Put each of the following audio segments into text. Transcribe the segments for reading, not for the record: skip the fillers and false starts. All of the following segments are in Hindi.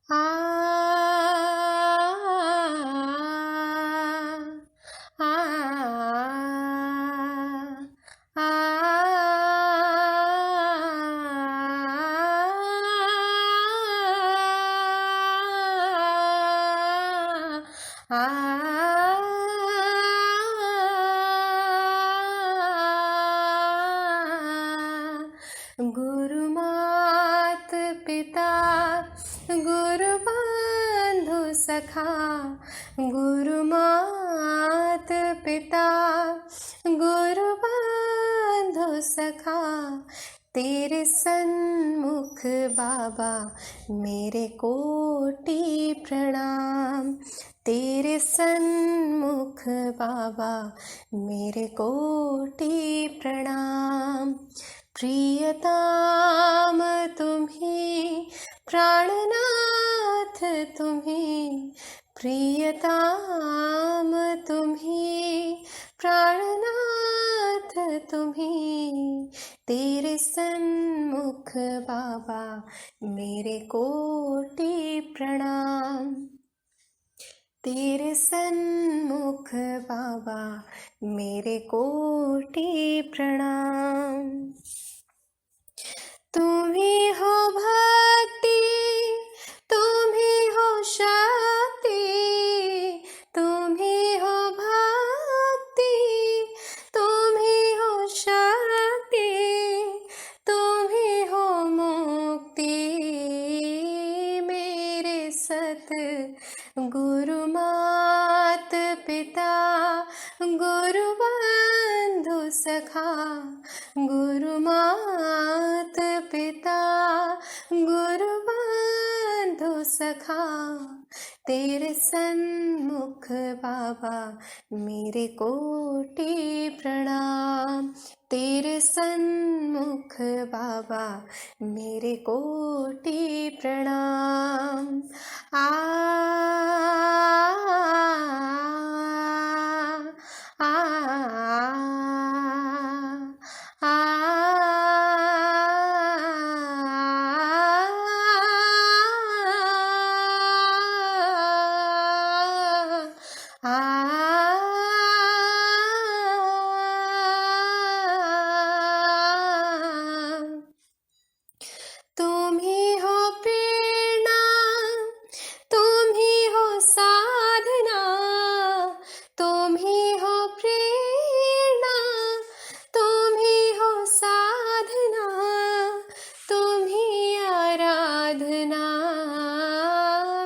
आ आ आ गुरु मात पिता गुरु बंधु सखा, गुरु मात पिता गुरु बंधु सखा, तेरे सन्मुख बाबा मेरे कोटि प्रणाम, तेरे सन्मुख बाबा मेरे कोटि प्रणाम। प्रियतम तुम्हीं प्राणनाथ तुम्हीं, प्रियतम तुम्हीं प्राणनाथ तुम्हीं, तेरे सन्मुख बाबा मेरे कोटि प्रणाम, तेरे सन्मुख बाबा मेरे कोटि प्रणाम। तुम ही हो भक्ति, तुम ही हो शक्ति, तुम ही हो भक्ति, तुम ही हो शक्ति, तुम ही हो मुक्ति, मेरे सत गुरु मात पिता गुरु बंधु सखा, गुरु मात पिता गुरु बंधु सखा, तेरे सन्मुख बाबा मेरे कोटि प्रणाम, तेरे सन्मुख बाबा मेरे कोटि प्रणाम। आ तुम ही हो प्रेरणा, तुम ही हो साधना, तुम ही हो प्रेरणा, तुम ही हो साधना, तुम ही आराधना,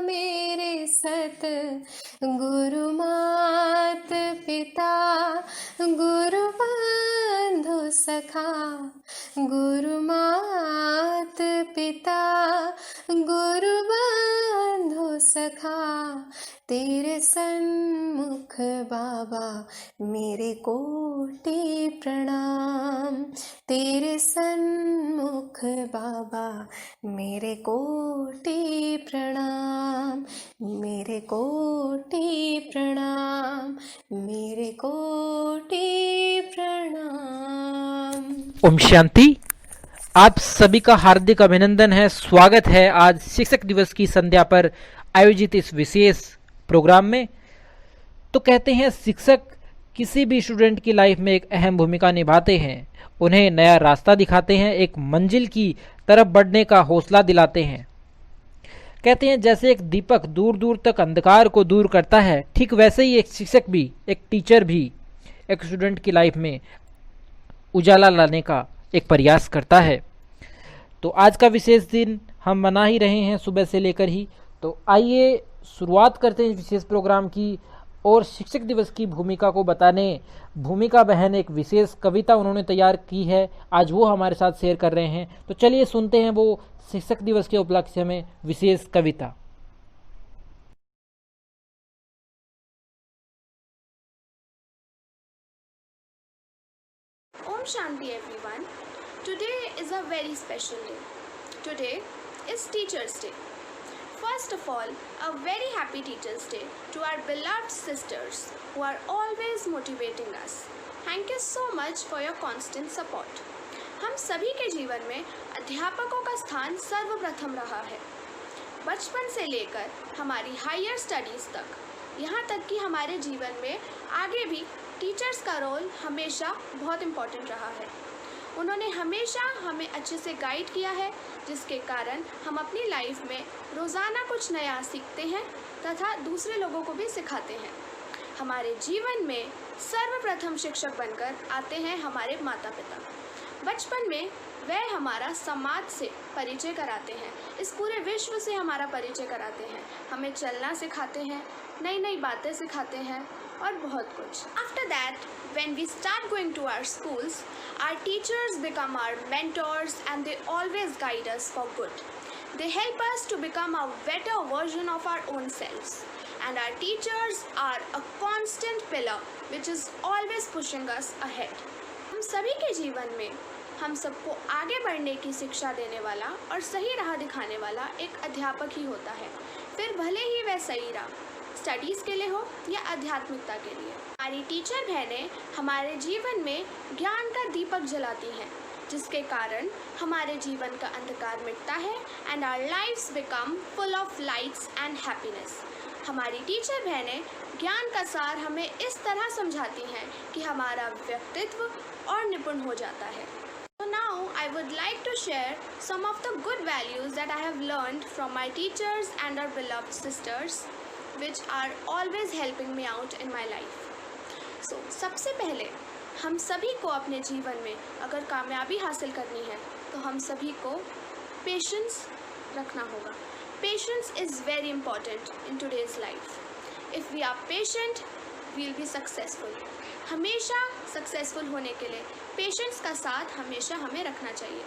मेरे सत गुरु मात पिता गुरु बंधु सखा, गुरु मात पिता गुरु बंधु सखा, तेरे सन्मुख बाबा मेरे कोटि प्रणाम, तेरे सन्मुख बाबा मेरे कोटि प्रणाम, मेरे कोटि प्रणाम, मेरे कोटि प्रणाम। ओम शांति। आप सभी का हार्दिक अभिनंदन है, स्वागत है आज शिक्षक दिवस की संध्या पर आयोजित इस विशेष प्रोग्राम में। तो कहते हैं शिक्षक किसी भी स्टूडेंट की लाइफ में एक अहम भूमिका निभाते हैं, उन्हें नया रास्ता दिखाते हैं, एक मंजिल की तरफ बढ़ने का हौसला दिलाते हैं। कहते हैं जैसे एक दीपक दूर दूर तक अंधकार को दूर करता है, ठीक वैसे ही एक शिक्षक भी, एक टीचर भी एक स्टूडेंट की लाइफ में उजाला लाने का एक प्रयास करता है। तो आज का विशेष दिन हम मना ही रहे हैं सुबह से लेकर ही, तो आइए शुरुआत करते हैं विशेष प्रोग्राम की। और शिक्षक दिवस की भूमिका को बताने भूमिका बहन एक विशेष कविता उन्होंने तैयार की है, आज वो हमारे साथ शेयर कर रहे हैं। तो चलिए सुनते हैं वो शिक्षक दिवस के उपलक्ष्य में विशेष कविता। Om Shanti everyone. Today is a very special day. Today is Teachers' Day. First of all, a very happy Teachers' Day to our beloved sisters who are always motivating us. Thank you so much for your constant support. हम सभी के जीवन में अध्यापकों का स्थान सर्वप्रथम रहा है। बचपन से लेकर हमारी हायर स्टडीज़ तक, यहाँ तक कि हमारे जीवन में आगे भी टीचर्स का रोल हमेशा बहुत इम्पोर्टेंट रहा है। उन्होंने हमेशा हमें अच्छे से गाइड किया है, जिसके कारण हम अपनी लाइफ में रोज़ाना कुछ नया सीखते हैं तथा दूसरे लोगों को भी सिखाते हैं। हमारे जीवन में सर्वप्रथम शिक्षक बनकर आते हैं हमारे माता पिता। बचपन में वह हमारा समाज से परिचय कराते हैं, इस पूरे विश्व से हमारा परिचय कराते हैं, हमें चलना सिखाते हैं, नई नई बातें सिखाते हैं और बहुत कुछ। After that when we start going to our schools, our teachers become our mentors and they always guide us for good. They help us to become a better version of our own selves. And our teachers are a constant pillar which is always pushing us ahead. हम सभी के जीवन में हम सबको आगे बढ़ने की शिक्षा देने वाला और सही राह दिखाने वाला एक अध्यापक ही होता है, फिर भले ही वह सही राह स्टडीज़ के लिए हो या आध्यात्मिकता के लिए। हमारी टीचर बहनें हमारे जीवन में ज्ञान का दीपक जलाती हैं, जिसके कारण हमारे जीवन का अंधकार मिटता है and our lifes become full of lights and happiness. हमारी टीचर बहनें ज्ञान का सार हमें इस तरह समझाती हैं कि हमारा व्यक्तित्व और निपुण हो जाता है। So now I would like to share some of the good values that I have learned from my teachers and our beloved sisters, which are always helping me out in my life. So सबसे पहले हम सभी को अपने जीवन में अगर कामयाबी हासिल करनी है तो हम सभी को पेशेंस रखना होगा। Patience is very important in today's life. If we are patient, we'll be successful. हमेशा सक्सेसफुल होने के लिए पेशेंस का साथ हमेशा हमें रखना चाहिए।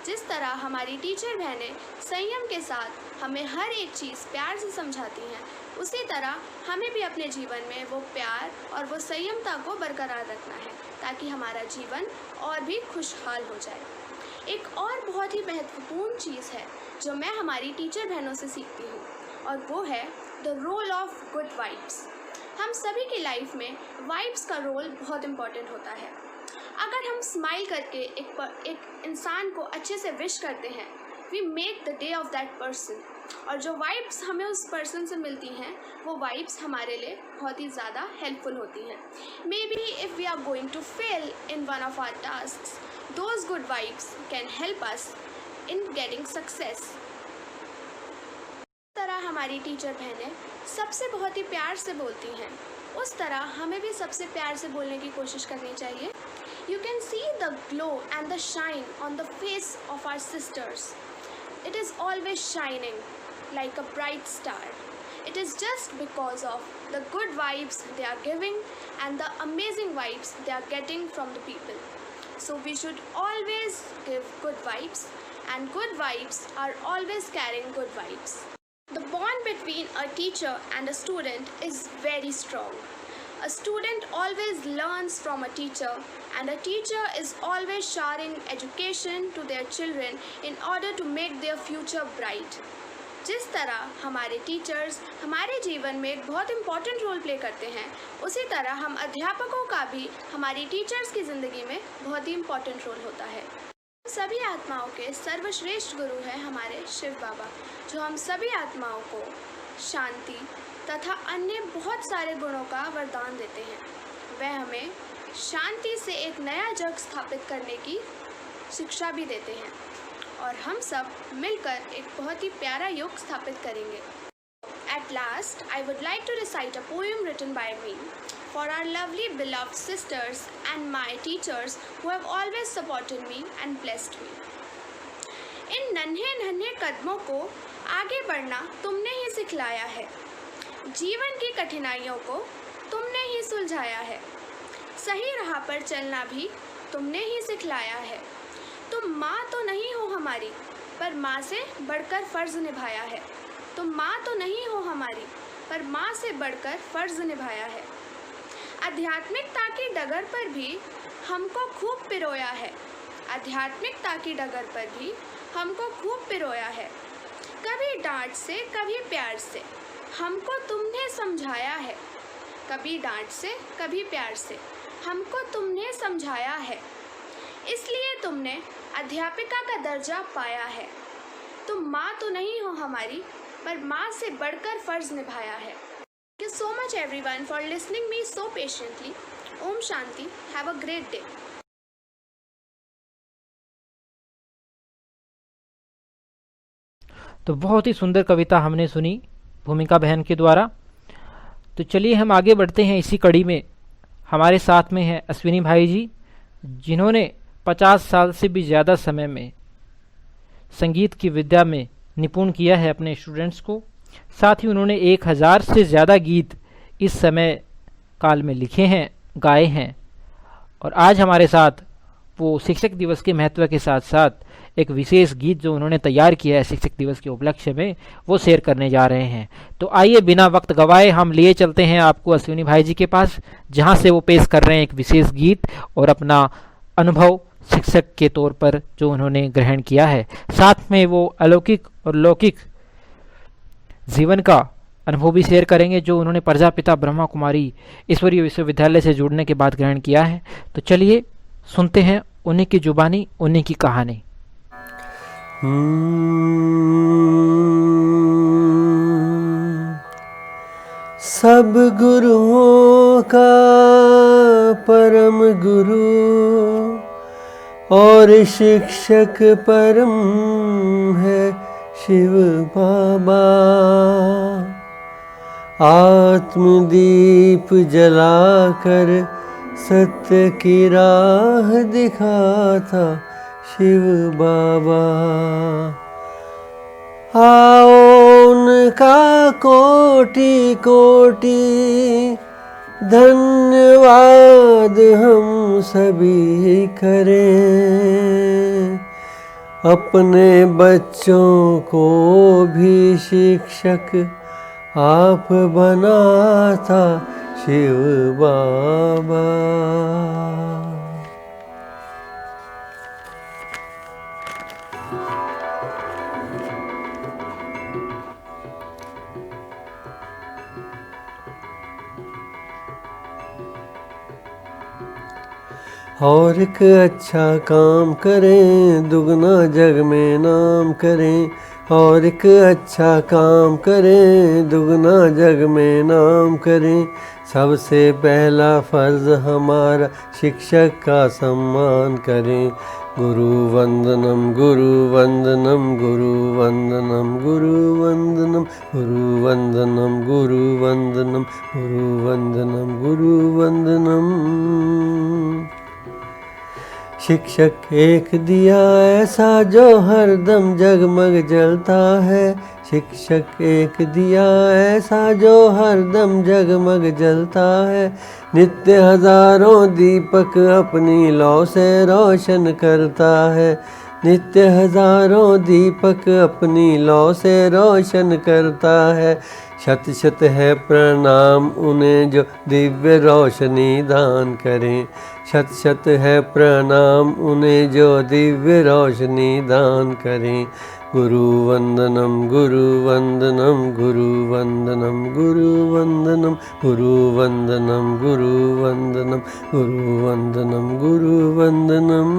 जिस तरह हमारी टीचर बहनें संयम के साथ हमें हर एक चीज़ प्यार से समझाती हैं, उसी तरह हमें भी अपने जीवन में वो प्यार और वो संयमता को बरकरार रखना है ताकि हमारा जीवन और भी खुशहाल हो जाए। एक और बहुत ही महत्वपूर्ण चीज़ है जो मैं हमारी टीचर बहनों से सीखती हूँ और वो है the role of good vibes. हम सभी की लाइफ में वाइब्स का रोल बहुत इम्पॉर्टेंट होता है। अगर हम स्माइल करके एक इंसान को अच्छे से विश करते हैं, we make the day of that person, और जो वाइब्स हमें उस पर्सन से मिलती हैं वो वाइब्स हमारे लिए बहुत ही ज़्यादा हेल्पफुल होती हैं। Maybe if we are going to fail in one of our tasks, those good vibes can help us in getting success. तरह हमारी टीचर बहनें सबसे बहुत ही प्यार से बोलती हैं, उस तरह हमें भी सबसे प्यार से बोलने की कोशिश करनी चाहिए। You can see the glow and the shine on the face of our sisters. It is always shining like a bright star. It is just because of the good vibes they are giving and the amazing vibes they are getting from the people. So we should always give good vibes, and good vibes are always carrying good vibes. The bond between a teacher and a student is very strong. A student always learns from a teacher, and a teacher is always sharing education to their children in order to make their future bright. जिस तरह हमारे टीचर्स हमारे जीवन में एक बहुत इम्पॉर्टेंट रोल प्ले करते हैं, उसी तरह हम अध्यापकों का भी हमारी टीचर्स की ज़िंदगी में बहुत ही इम्पॉर्टेंट रोल होता है। सभी आत्माओं के सर्वश्रेष्ठ गुरु हैं हमारे शिव बाबा, जो हम सभी आत्माओं को शांति तथा अन्य बहुत सारे गुणों का वरदान देते हैं। वह हमें शांति से एक नया जग स्थापित करने की शिक्षा भी देते हैं और हम सब मिलकर एक बहुत ही प्यारा युग स्थापित करेंगे। At last, I would like to recite a poem written by me for our lovely beloved sisters and my teachers who have always supported me and blessed me. इन नन्हे नन्हे कदमों को आगे बढ़ना तुमने ही सिखलाया है, जीवन की कठिनाइयों को तुमने ही सुलझाया है, सही राह पर चलना भी तुमने ही सिखलाया है। तुम माँ तो नहीं हो हमारी, पर माँ से बढ़कर फ़र्ज़ निभाया है। तुम माँ तो नहीं हो हमारी, पर माँ से बढ़कर फ़र्ज़ निभाया है। आध्यात्मिकता की डगर पर भी हमको खूब पिरोया है, आध्यात्मिकता की डगर पर भी हमको खूब पिरोया है। कभी डांट से कभी प्यार से हमको तुमने समझाया है, कभी डांट से कभी प्यार से हमको तुमने समझाया है। इसलिए तुमने अध्यापिका का दर्जा पाया है। तुम माँ तो नहीं हो हमारी, पर माँ से बढ़कर फर्ज निभाया है। Thank you so much everyone for listening me so patiently. Om Shanti. Have a great day. तो बहुत ही सुंदर कविता हमने सुनी भूमिका बहन के द्वारा। तो चलिए हम आगे बढ़ते हैं। इसी कड़ी में हमारे साथ में है अश्विनी भाई जी, जिन्होंने 50 साल से भी ज़्यादा समय में संगीत की विद्या में निपुण किया है अपने स्टूडेंट्स को। साथ ही उन्होंने 1000 से ज़्यादा गीत इस समय काल में लिखे हैं, गाए हैं। और आज हमारे साथ वो शिक्षक दिवस के महत्व के साथ साथ एक विशेष गीत जो उन्होंने तैयार किया है शिक्षक दिवस के उपलक्ष्य में, वो शेयर करने जा रहे हैं। तो आइए बिना वक्त गवाए हम लिए चलते हैं आपको अश्विनी भाई जी के पास, जहां से वो पेश कर रहे हैं एक विशेष गीत और अपना अनुभव शिक्षक के तौर पर जो उन्होंने ग्रहण किया है। साथ में वो अलौकिक और लौकिक जीवन का अनुभव भी शेयर करेंगे जो उन्होंने प्रजापिता ब्रह्मा कुमारी ईश्वरीय विश्वविद्यालय से जुड़ने के बाद ग्रहण किया है। तो चलिए सुनते हैं उन्हीं की जुबानी, उन्हीं की कहानी। सब गुरुओं का परम गुरु और शिक्षक परम है शिव बाबा। आत्मदीप जलाकर सत्य की राह दिखाता शिव बाबा। आओ उनका कोटि कोटि धन्यवाद हम सभी करें। अपने बच्चों को भी शिक्षक आप बनाता शिव बाबा। और एक अच्छा काम करें, दुगना जग में नाम करें। और एक अच्छा काम करें, दुगना जग में नाम करें। सबसे पहला फर्ज हमारा शिक्षक का सम्मान करें। गुरु वंदनम गुरु वंदनम गुरु वंदनम गुरु वंदनम गुरु वंदनम गुरु वंदनम गुरु वंदनम गुरु वंदनम। शिक्षक एक दिया ऐसा जो हरदम जगमग जलता है। शिक्षक एक दिया ऐसा जो हरदम जगमग जलता है। नित्य हजारों दीपक अपनी लौ से रोशन करता है। नित्य हजारों दीपक अपनी लौ से रोशन करता है। शत शत है प्रणाम उन्हें जो दिव्य रोशनी दान करें। शत शत है प्रणाम उन्हें जो दिव्य रोशनी दान करें। गुरु वंदनम गुरु वंदनम गुरु वंदनम गुरु वंदनम गुरु वंदनम गुरु वंदनम गुरु वंदनम गुरु वंदनम।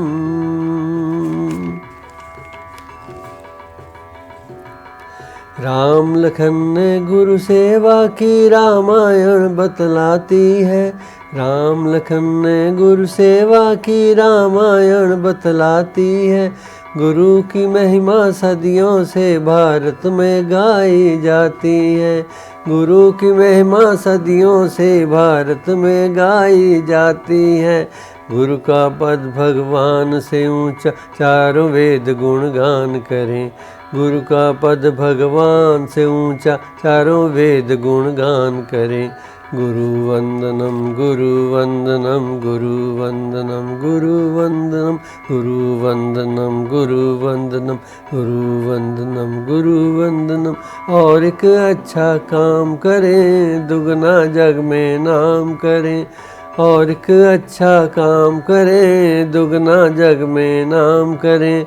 राम लखन ने गुरु सेवा की रामायण बतलाती है। राम लखन ने गुरु सेवा की रामायण बतलाती है। गुरु की महिमा सदियों से भारत में गाई जाती है। गुरु की महिमा सदियों से भारत में गाई जाती है। गुरु का पद भगवान से ऊंचा चारों वेद गुणगान करें। गुरु का पद भगवान से ऊंचा चारों वेद गुणगान करें। गुरु वंदनम गुरु वंदनम गुरु वंदनम गुरु वंदनम गुरु वंदनम गुरु वंदनम गुरु वंदनम गुरु वंदनम। और एक अच्छा काम करें, दुगना जग में नाम करें। और एक अच्छा काम करें, दुगना जग में नाम करें।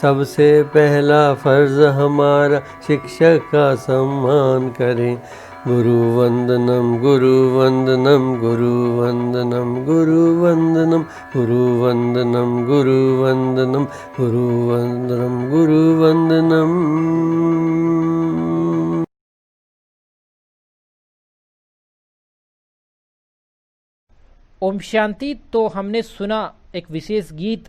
सबसे पहला फर्ज हमारा शिक्षक का सम्मान करें। गुरु वंदनम गुरु वंदनम गुरु वंदनम गुरु वंदनम गुरु वंदनम गुरु वंदनम गुरु वंदनम गुरु वंदनम। ओम शांति। तो हमने सुना एक विशेष गीत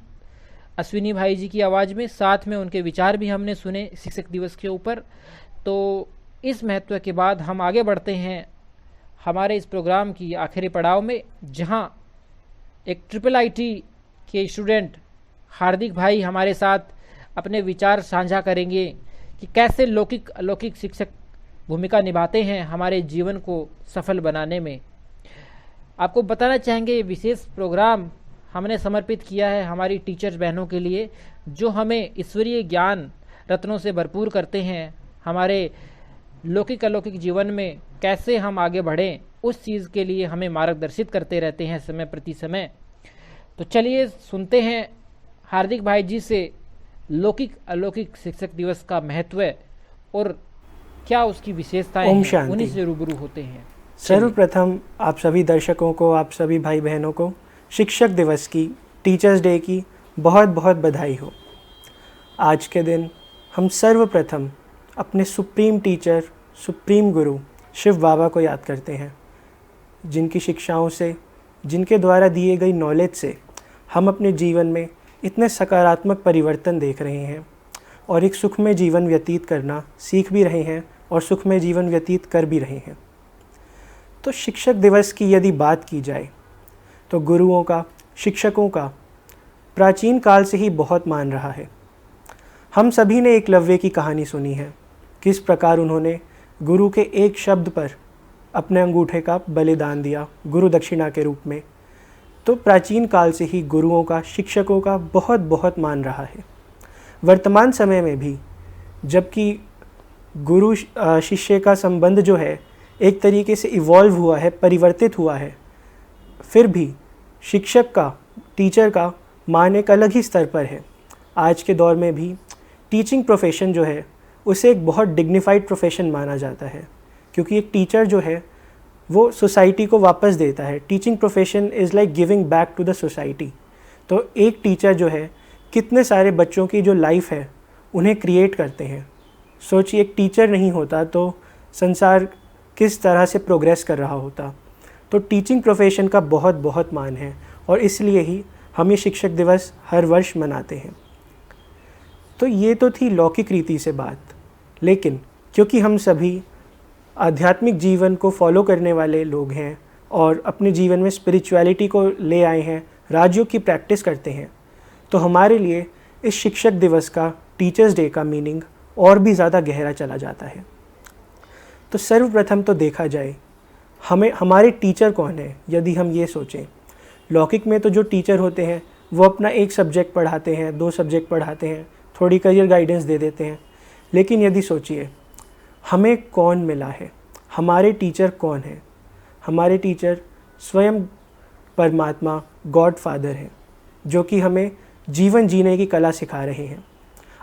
अश्विनी भाई जी की आवाज़ में, साथ में उनके विचार भी हमने सुने शिक्षक दिवस के ऊपर। तो इस महत्व के बाद हम आगे बढ़ते हैं हमारे इस प्रोग्राम की आखिरी पड़ाव में, जहां एक IIIT के स्टूडेंट हार्दिक भाई हमारे साथ अपने विचार साझा करेंगे कि कैसे लौकिक अलौकिक शिक्षक भूमिका निभाते हैं हमारे जीवन को सफल बनाने में। आपको बताना चाहेंगे ये विशेष प्रोग्राम हमने समर्पित किया है हमारी टीचर्स बहनों के लिए, जो हमें ईश्वरीय ज्ञान रत्नों से भरपूर करते हैं। हमारे लौकिक अलौकिक जीवन में कैसे हम आगे बढ़ें, उस चीज़ के लिए हमें मार्गदर्शित करते रहते हैं समय प्रति समय। तो चलिए सुनते हैं हार्दिक भाई जी से लौकिक अलौकिक शिक्षक दिवस का महत्व और क्या उसकी विशेषताएं हैं, उन्हीं से रूबरू होते हैं। सर्वप्रथम आप सभी दर्शकों को, आप सभी भाई बहनों को शिक्षक दिवस की, टीचर्स डे की बहुत बहुत बधाई हो। आज के दिन हम सर्वप्रथम अपने सुप्रीम टीचर, सुप्रीम गुरु शिव बाबा को याद करते हैं, जिनकी शिक्षाओं से, जिनके द्वारा दिए गई नॉलेज से हम अपने जीवन में इतने सकारात्मक परिवर्तन देख रहे हैं और एक सुखमय जीवन व्यतीत करना सीख भी रहे हैं और सुखमय जीवन व्यतीत कर भी रहे हैं। तो शिक्षक दिवस की यदि बात की जाए तो गुरुओं का, शिक्षकों का प्राचीन काल से ही बहुत मान रहा है। हम सभी ने एकलव्य की कहानी सुनी है, किस प्रकार उन्होंने गुरु के एक शब्द पर अपने अंगूठे का बलिदान दिया गुरु दक्षिणा के रूप में। तो प्राचीन काल से ही गुरुओं का, शिक्षकों का बहुत बहुत मान रहा है। वर्तमान समय में भी जबकि गुरु शिष्य का संबंध जो है एक तरीके से इवॉल्व हुआ है, परिवर्तित हुआ है, फिर भी शिक्षक का, टीचर का मान एक अलग ही स्तर पर है। आज के दौर में भी टीचिंग प्रोफेशन जो है उसे एक बहुत डिग्निफाइड प्रोफेशन माना जाता है, क्योंकि एक टीचर जो है वो सोसाइटी को वापस देता है। Teaching profession is like giving back to the society. तो एक टीचर जो है कितने सारे बच्चों की जो लाइफ है उन्हें क्रिएट करते हैं। सोचिए, एक टीचर नहीं होता तो संसार किस तरह से प्रोग्रेस कर रहा होता। तो टीचिंग प्रोफेशन का बहुत बहुत मान है और इसलिए ही हम ये शिक्षक दिवस हर वर्ष मनाते हैं। तो ये तो थी लौकिक रीति से बात, लेकिन क्योंकि हम सभी आध्यात्मिक जीवन को फॉलो करने वाले लोग हैं और अपने जीवन में स्पिरिचुअलिटी को ले आए हैं, राजयोग की प्रैक्टिस करते हैं, तो हमारे लिए इस शिक्षक दिवस का, टीचर्स डे का मीनिंग और भी ज़्यादा गहरा चला जाता है। तो सर्वप्रथम तो देखा जाए हमारे टीचर कौन है। यदि हम ये सोचें, लौकिक में तो जो टीचर होते हैं वो अपना एक सब्जेक्ट पढ़ाते हैं, 2 सब्जेक्ट पढ़ाते हैं, थोड़ी करियर गाइडेंस दे देते हैं। लेकिन यदि सोचिए हमें कौन मिला है, हमारे टीचर कौन है। हमारे टीचर स्वयं परमात्मा, गॉड फादर हैं, जो कि हमें जीवन जीने की कला सिखा रहे हैं।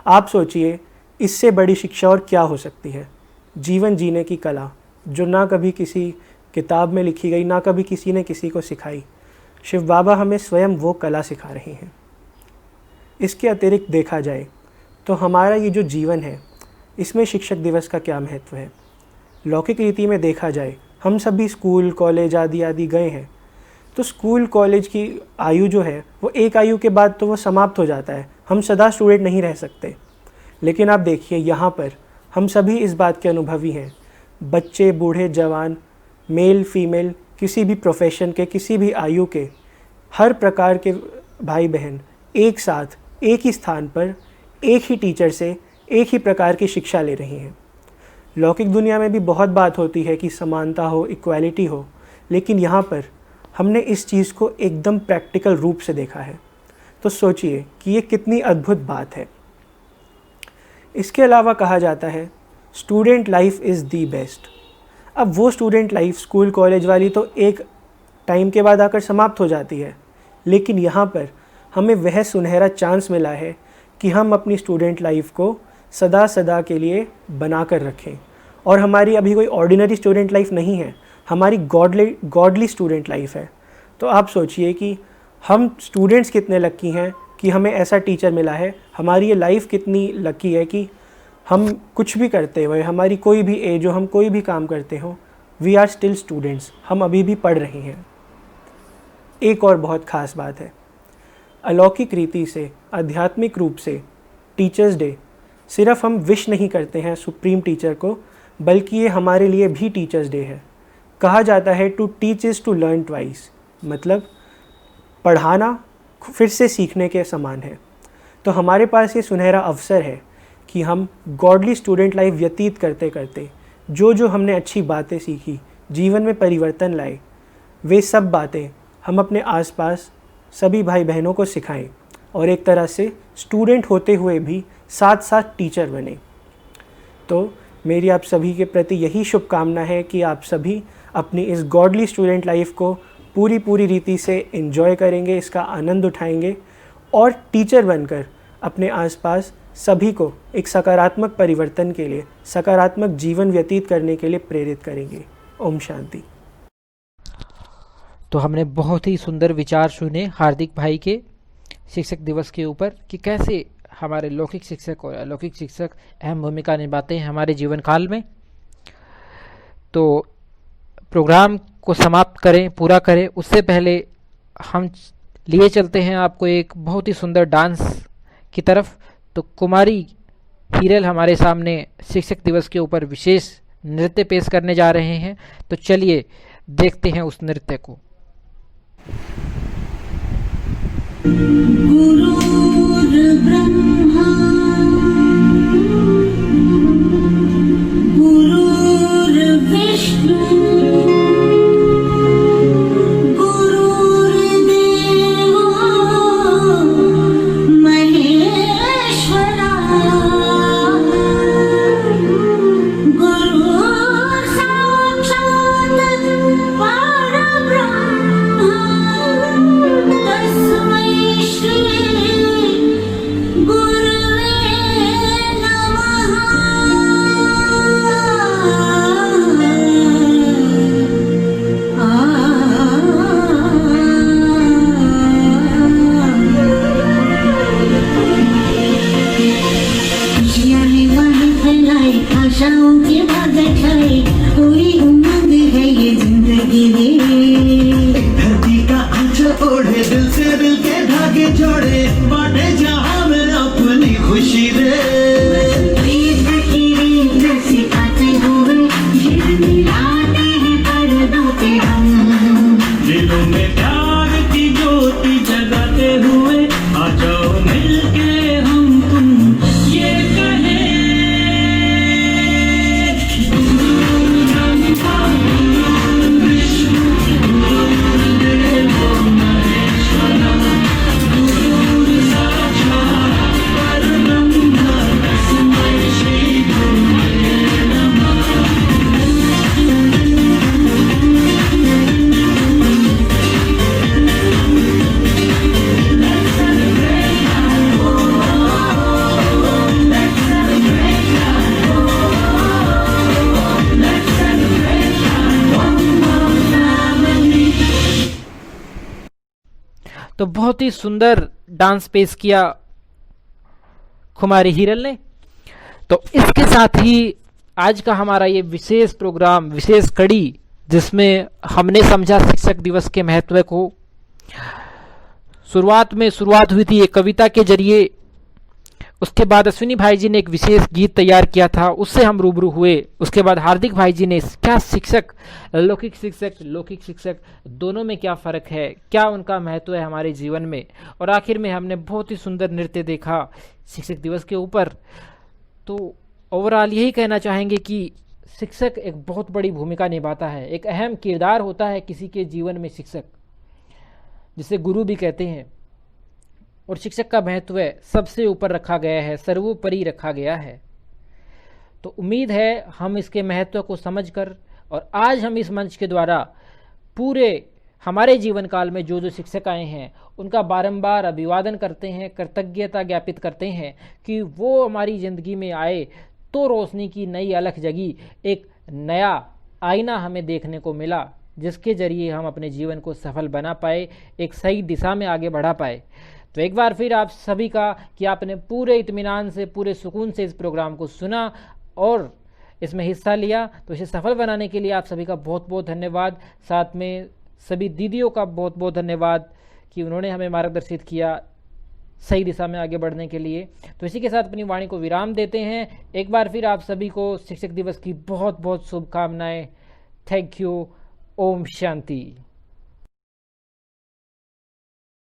आप सोचिए इससे बड़ी शिक्षा और क्या हो सकती है। जीवन जीने की कला जो ना कभी किसी किताब में लिखी गई, ना कभी किसी ने किसी को सिखाई, शिव बाबा हमें स्वयं वो कला सिखा रहे हैं। इसके अतिरिक्त देखा जाए तो हमारा ये जो जीवन है इसमें शिक्षक दिवस का क्या महत्व है। लौकिक रीति में देखा जाए हम सभी स्कूल, कॉलेज आदि आदि गए हैं, तो स्कूल कॉलेज की आयु जो है वो एक आयु के बाद तो वो समाप्त हो जाता है, हम सदा स्टूडेंट नहीं रह सकते। लेकिन आप देखिए यहाँ पर हम सभी इस बात के अनुभवी हैं, बच्चे, बूढ़े, जवान, मेल, फीमेल, किसी भी प्रोफेशन के, किसी भी आयु के, हर प्रकार के भाई बहन एक साथ एक ही स्थान पर एक ही टीचर से एक ही प्रकार की शिक्षा ले रही हैं। लौकिक दुनिया में भी बहुत बात होती है कि समानता हो, इक्वालिटी हो, लेकिन यहाँ पर हमने इस चीज़ को एकदम प्रैक्टिकल रूप से देखा है। तो सोचिए कि ये कितनी अद्भुत बात है। इसके अलावा कहा जाता है student life is the best. अब वो स्टूडेंट लाइफ स्कूल कॉलेज वाली तो एक टाइम के बाद आकर समाप्त हो जाती है, लेकिन यहाँ पर हमें वह सुनहरा चांस मिला है कि हम अपनी स्टूडेंट लाइफ को सदा सदा के लिए बना कर रखें। और हमारी अभी कोई ऑर्डिनरी स्टूडेंट लाइफ नहीं है, हमारी गॉडली स्टूडेंट लाइफ है। तो आप सोचिए कि हम स्टूडेंट्स कितने लकी हैं कि हमें ऐसा टीचर मिला है। हमारी ये लाइफ कितनी लकी है कि हम कुछ भी करते हुए, हमारी कोई भी एज हो, हम कोई भी काम करते हो, वी आर स्टिल स्टूडेंट्स, हम अभी भी पढ़ रहे हैं। एक और बहुत ख़ास बात है। अलौकिक रीति से, आध्यात्मिक रूप से टीचर्स डे सिर्फ हम विश नहीं करते हैं सुप्रीम टीचर को, बल्कि ये हमारे लिए भी टीचर्स डे है। कहा जाता है to teach is to learn twice, मतलब पढ़ाना फिर से सीखने के समान है। तो हमारे पास ये सुनहरा अवसर है कि हम गॉडली स्टूडेंट लाइफ व्यतीत करते करते जो हमने अच्छी बातें सीखी, जीवन में परिवर्तन लाए, वे सब बातें हम अपने आसपास सभी भाई बहनों को सिखाएं और एक तरह से स्टूडेंट होते हुए भी साथ साथ टीचर बने। तो मेरी आप सभी के प्रति यही शुभकामना है कि आप सभी अपनी इस गॉडली स्टूडेंट लाइफ को पूरी रीति से एंजॉय करेंगे, इसका आनंद उठाएंगे और टीचर बनकर अपने आसपास सभी को एक सकारात्मक परिवर्तन के लिए, सकारात्मक जीवन व्यतीत करने के लिए प्रेरित करेंगे। ओम शांति। तो हमने बहुत ही सुंदर विचार सुने हार्दिक भाई के शिक्षक दिवस के ऊपर कि कैसे हमारे लौकिक शिक्षक और अलौकिक शिक्षक अहम भूमिका निभाते हैं हमारे जीवन काल में। तो प्रोग्राम को समाप्त करें, पूरा करें, उससे पहले हम लिए चलते हैं आपको एक बहुत ही सुंदर डांस की तरफ। तो कुमारी हीरल हमारे सामने शिक्षक दिवस के ऊपर विशेष नृत्य पेश करने जा रहे हैं। तो चलिए देखते हैं उस नृत्य को। गुरुर्ब्रह्मा गुरुर्विष्णु गुरुर्देवो महेश्वरा गुरुः साक्षात् परब्रह्म तस्मै श्री गुरुवे आशाओं के बाद छाए पूरी उम्मीद है ये जिंदगी रे। धरती का आंचल ओढ़े, दिल से दिल के धागे जोड़े, बांटे जहां में अपनी खुशी रे। सिखाते हुए मिलाते हैं पर्दों पे हम, दिलों में प्यार की ज्योति जगाते हुए आ जाओ मिलके हम तुम ये कहें। तो बहुत ही सुंदर डांस पेश किया कुमारी हीरल ने। तो इसके साथ ही आज का हमारा ये विशेष प्रोग्राम, विशेष कड़ी, जिसमें हमने समझा शिक्षक दिवस के महत्व को। शुरुआत हुई थी एक कविता के जरिए, उसके बाद अश्विनी भाई जी ने एक विशेष गीत तैयार किया था, उससे हम रूबरू हुए। उसके बाद हार्दिक भाई जी ने क्या शिक्षक, लौकिक शिक्षक दोनों में क्या फ़र्क है, क्या उनका महत्व है हमारे जीवन में, और आखिर में हमने बहुत ही सुंदर नृत्य देखा शिक्षक दिवस के ऊपर। तो ओवरऑल यही कहना चाहेंगे कि शिक्षक एक बहुत बड़ी भूमिका निभाता है, एक अहम किरदार होता है किसी के जीवन में शिक्षक, जिसे गुरु भी कहते हैं। और शिक्षक का महत्व सबसे ऊपर रखा गया है, सर्वोपरि रखा गया है। तो उम्मीद है हम इसके महत्व को समझकर, और आज हम इस मंच के द्वारा पूरे हमारे जीवन काल में जो शिक्षक आए हैं उनका बारंबार अभिवादन करते हैं, कृतज्ञता ज्ञापित करते हैं कि वो हमारी ज़िंदगी में आए तो रोशनी की नई अलख जगी, एक नया आईना हमें देखने को मिला, जिसके जरिए हम अपने जीवन को सफल बना पाए, एक सही दिशा में आगे बढ़ा पाए। तो एक बार फिर आप सभी का कि आपने पूरे इत्मीनान से, पूरे सुकून से इस प्रोग्राम को सुना और इसमें हिस्सा लिया, तो इसे सफल बनाने के लिए आप सभी का बहुत बहुत धन्यवाद। साथ में सभी दीदियों का बहुत बहुत धन्यवाद कि उन्होंने हमें मार्गदर्शित किया सही दिशा में आगे बढ़ने के लिए। तो इसी के साथ अपनी वाणी को विराम देते हैं। एक बार फिर आप सभी को शिक्षक दिवस की बहुत बहुत शुभकामनाएं। Thank you. ओम शांति।